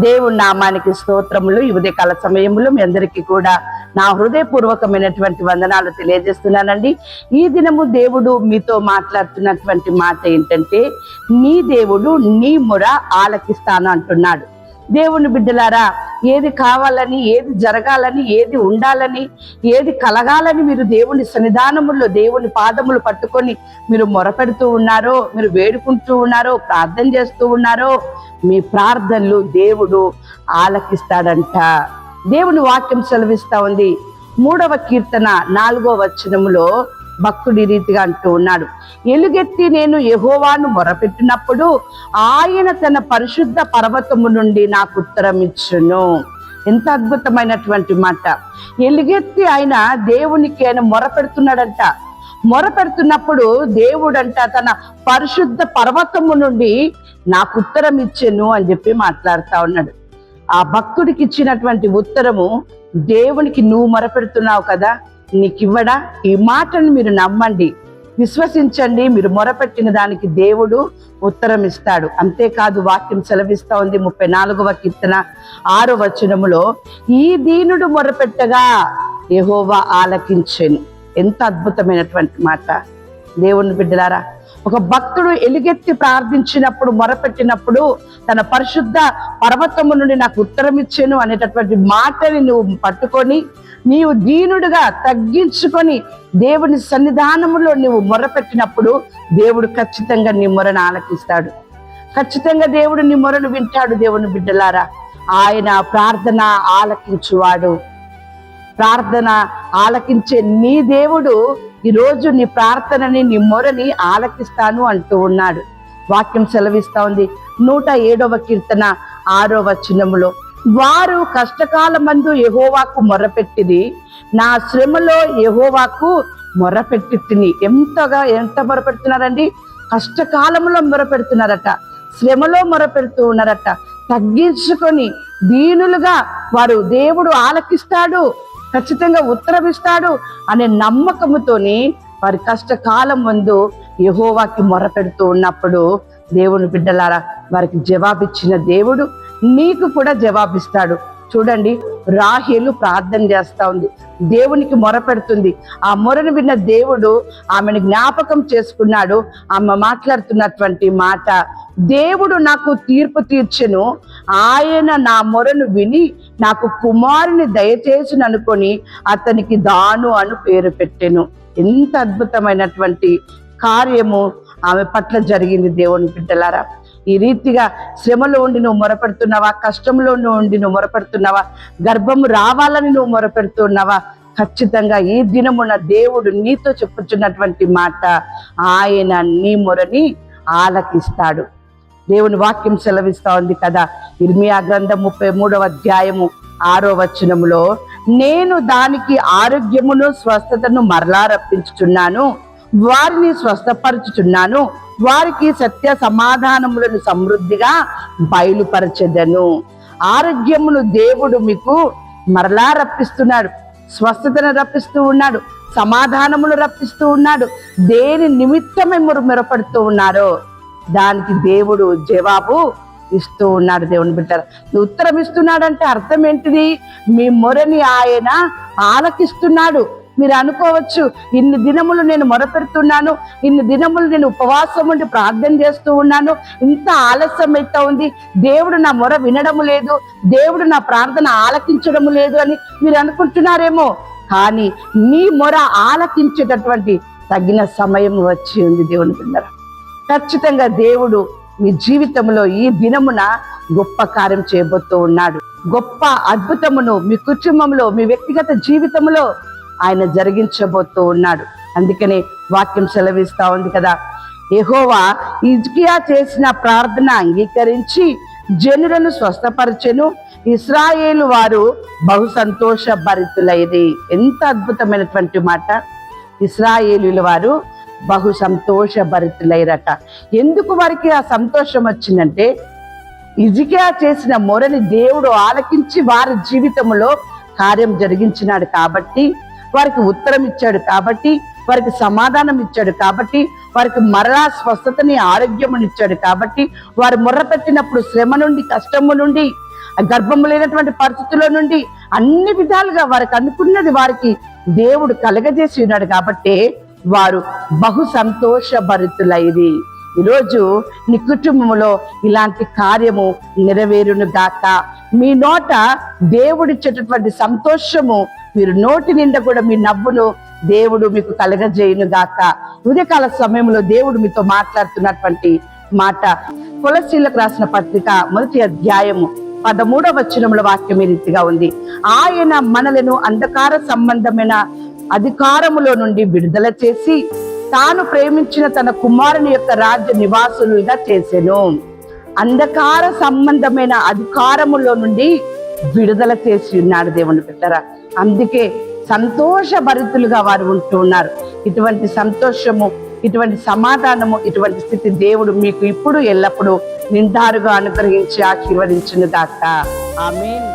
దేవుని నామానికి స్తోత్రములు. ఈ ఉదయకాల సమయంలో మీ అందరికీ కూడా నా హృదయపూర్వకమైనటువంటి వందనాలు తెలియజేస్తున్నానండి. ఈ దినము దేవుడు మీతో మాట్లాడుతున్నటువంటి మాట ఏంటంటే, నీ దేవుడు నీ మొర ఆలకిస్తాను అంటున్నాడు. దేవుని బిడ్డలారా, ఏది కావాలని, ఏది జరగాలని, ఏది ఉండాలని, ఏది కలగాలని మీరు దేవుని సన్నిధానములో దేవుని పాదములు పట్టుకొని మీరు మొరపెడుతూ ఉన్నారో, మీరు వేడుకుంటూ ఉన్నారో, ప్రార్థన చేస్తూ ఉన్నారో, మీ ప్రార్థనలు దేవుడు ఆలకిస్తాడంట. దేవుని వాక్యం సెలవిస్తా ఉంది. 3వ కీర్తన 4వ వచనములో భక్తుడి రీతిగా అంటూ ఉన్నాడు, ఎలుగెత్తి నేను యెహోవాను మొరపెట్టినప్పుడు ఆయన తన పరిశుద్ధ పర్వతము నుండి నాకు ఉత్తరం ఇచ్చును. ఎంత అద్భుతమైనటువంటి మాట. ఎలుగెత్తి ఆయన దేవునికి ఆయన మొరపెడుతున్నాడంట. మొరపెడుతున్నప్పుడు దేవుడంట తన పరిశుద్ధ పర్వతము నుండి నాకు ఉత్తరం ఇచ్చెను అని చెప్పి మాట్లాడుతా ఉన్నాడు. ఆ భక్తుడికి ఇచ్చినటువంటి ఉత్తరము, దేవునికి నువ్వు మొరపెడుతున్నావు కదా, నీకు ఇవ్వడా? ఈ మాటను మీరు నమ్మండి, విశ్వసించండి. మీరు మొరపెట్టిన దానికి దేవుడు ఉత్తరం ఇస్తాడు. అంతేకాదు వాక్యం సెలవిస్తా ఉంది 34వ కీర్తన 6వ వచనములో, ఈ దీనుడు మొరపెట్టగా యెహోవా ఆలకించెను. ఎంత అద్భుతమైనటువంటి మాట. దేవుని బిడ్డలారా, ఒక భక్తుడు ఎలుగెత్తి ప్రార్థించినప్పుడు, మొరపెట్టినప్పుడు తన పరిశుద్ధ పర్వతము నుండి నాకు ఉత్తరం ఇచ్చాను అనేటటువంటి మాటని నువ్వు పట్టుకొని నీవు దీనుడుగా తగ్గించుకొని దేవుని సన్నిధానములో నువ్వు మొరపెట్టినప్పుడు దేవుడు ఖచ్చితంగా నీ మొరను ఆలకిస్తాడు. ఖచ్చితంగా దేవుడు నీ మొరను వింటాడు. దేవుని బిడ్డలారా, ఆయన ప్రార్థన ఆలకించువాడు. ప్రార్థన ఆలకించే నీ దేవుడు ఈరోజు నీ ప్రార్థనని, నీ మొరని ఆలకిస్తాను అంటూ ఉన్నాడు. వాక్యం సెలవిస్తా ఉంది 107వ కీర్తన 6వ వచనములో, వారు కష్టకాలమందు యెహోవాకు మొరపెట్టిది, నా శ్రమలో యెహోవాకు మొరపెట్టి తిని. ఎంత మొరపెడుతున్నారండి? కష్టకాలంలో మొరపెడుతున్నారట, శ్రమలో మొరపెడుతూ ఉన్నారట. తగ్గించుకొని దీనులుగా వారు దేవుడు ఆలకిస్తాడు, ఖచ్చితంగా ఉత్తరమిస్తాడు అనే నమ్మకముతోని వారి కష్టకాలం ముందు యెహోవాకి మొరపెడుతూ ఉన్నప్పుడు దేవుని బిడ్డలారా, వారికి జవాబిచ్చిన దేవుడు నీకు కూడా జవాబిస్తాడు. చూడండి, రాహేలు ప్రార్థన చేస్తా ఉంది, దేవునికి మొరపెడుతుంది. ఆ మొరను విన్న దేవుడు ఆమెను జ్ఞాపకం చేసుకున్నాడు. ఆమె మాట్లాడుతున్నటువంటి మాట, దేవుడు నాకు తీర్పు తీర్చెను, ఆయన నా మొరను విని నాకు కుమారుని దయచేసి అనుకొని అతనికి దాను అను పేరు పెట్టెను. ఎంత అద్భుతమైనటువంటి కార్యము ఆమె పట్ల జరిగింది. దేవుని బిడ్డలారా, ఈ రీతిగా శ్రమలో ఉండి నువ్వు మొరపెడుతున్నావా? కష్టంలో ఉండి నువ్వు మొరపెడుతున్నావా? గర్భము రావాలని నువ్వు మొరపెడుతున్నావా? ఖచ్చితంగా ఈ దినమున దేవుడు నీతో చెప్పుచున్నటువంటి మాట, ఆయన నీ మొరని ఆలకిస్తాడు. దేవుని వాక్యం సెలవిస్తా ఉంది కదా, ఇర్మియా గ్రంథం 33వ అధ్యాయము 6వ వచనములో, నేను దానికి ఆరోగ్యమును స్వస్థతను మరలా రప్పించుచున్నాను, వారిని స్వస్థపరచుచున్నాను, వారికి సత్య సమాధానములను సమృద్ధిగా బయలుపరచెదను. ఆరోగ్యమును దేవుడు మీకు మరలా రప్పిస్తున్నాడు, స్వస్థతను రప్పిస్తూ ఉన్నాడు, సమాధానమును రప్పిస్తూ ఉన్నాడు. దేని నిమిత్తమే మీరు మొరపెడుతూ ఉన్నారో దానికి దేవుడు జవాబు ఇస్తూ ఉన్నాడు. దేవుని బిడ్డలారా, ఉత్తరం ఇస్తున్నాడంటే అర్థం ఏంటిది? మీ మొరని ఆయన ఆలకిస్తున్నాడు. మీరు అనుకోవచ్చు, ఇన్ని దినములు నేను మొరపెడుతున్నాను, ఇన్ని దినములు నేను ఉపవాసం ఉండి ప్రార్థన చేస్తూ ఉన్నాను, ఇంత ఆలస్యం అవుతా ఉంది, దేవుడు నా మొర వినడము లేదు, దేవుడు నా ప్రార్థన ఆలకించడము లేదు అని మీరు అనుకుంటున్నారేమో. కానీ నీ మొర ఆలకించేటటువంటి తగిన సమయం వచ్చి ఉంది. దేవుని బిడ్డలారా, ఖచ్చితంగా దేవుడు మీ జీవితంలో ఈ దినమున గొప్ప కార్యం చేయబోతూ ఉన్నాడు. గొప్ప అద్భుతమును మీ కుటుంబంలో, మీ వ్యక్తిగత జీవితంలో ఆయన జరిగించబోతూ ఉన్నాడు. అందుకనే వాక్యం సెలవిస్తా ఉంది కదా, యెహోవా హిజ్కియా చేసిన ప్రార్థన అంగీకరించి జనులను స్వస్థపరచెను, ఇశ్రాయేలు వారు బహు సంతోష భరితులైది. ఎంత అద్భుతమైనటువంటి మాట. ఇశ్రాయేలుల వారు బహు సంతోష భరితులైరట. ఎందుకు వారికి ఆ సంతోషం వచ్చిందంటే, హిజ్కియా చేసిన మొరని దేవుడు ఆలకించి వారి జీవితంలో కార్యం జరిగించినాడు కాబట్టి, వారికి ఉత్తరం ఇచ్చాడు కాబట్టి, వారికి సమాధానం ఇచ్చాడు కాబట్టి, వారికి మరలా స్వస్థతని, ఆరోగ్యముని ఇచ్చాడు కాబట్టి, వారు మొర్రపెట్టినప్పుడు శ్రమ నుండి, కష్టము నుండి గర్భము లేనటువంటి పరిస్థితుల్లో నుండి అన్ని విధాలుగా వారికి అనుకున్నది వారికి దేవుడు కలగజేసి ఉన్నాడు కాబట్టి వారు బహు సంతోషభరితులైరి. ఈరోజు నీ కుటుంబంలో ఇలాంటి కార్యము నెరవేరును గాక. మీ నోట దేవుడిచ్చేటటువంటి సంతోషము, మీరు నోటి నిండా కూడా మీ నవ్వును దేవుడు మీకు కలగజేయును గాక. ఉదయకాల సమయంలో దేవుడు మీతో మాట్లాడుతున్నటువంటి మాట కొలస్సీలకు రాసిన పత్రిక 1వ అధ్యాయము 13వ వచనంలో వాక్యం ఈ రీతిగా ఉంది. ఆయన మనలను అంధకార సంబంధమైన అధికారములో నుండి విడుదల చేసి తాను ప్రేమించిన తన కుమారుని యొక్క రాజ్య నివాసులుగా చేసెను. అంధకార సంబంధమైన అధికారములో నుండి విడుదల చేసి ఉన్నాడు దేవుని బిడ్డలారా. అందుకే సంతోషభరితులుగా వారు ఉంటూ ఉన్నారు. ఇటువంటి సంతోషము, ఇటువంటి సమాధానము, ఇటువంటి స్థితి దేవుడు మీకు ఇప్పుడు ఎల్లప్పుడూ నిండారుగా అనుగ్రహించి ఆశీర్వదించును గాక. ఆమేన్.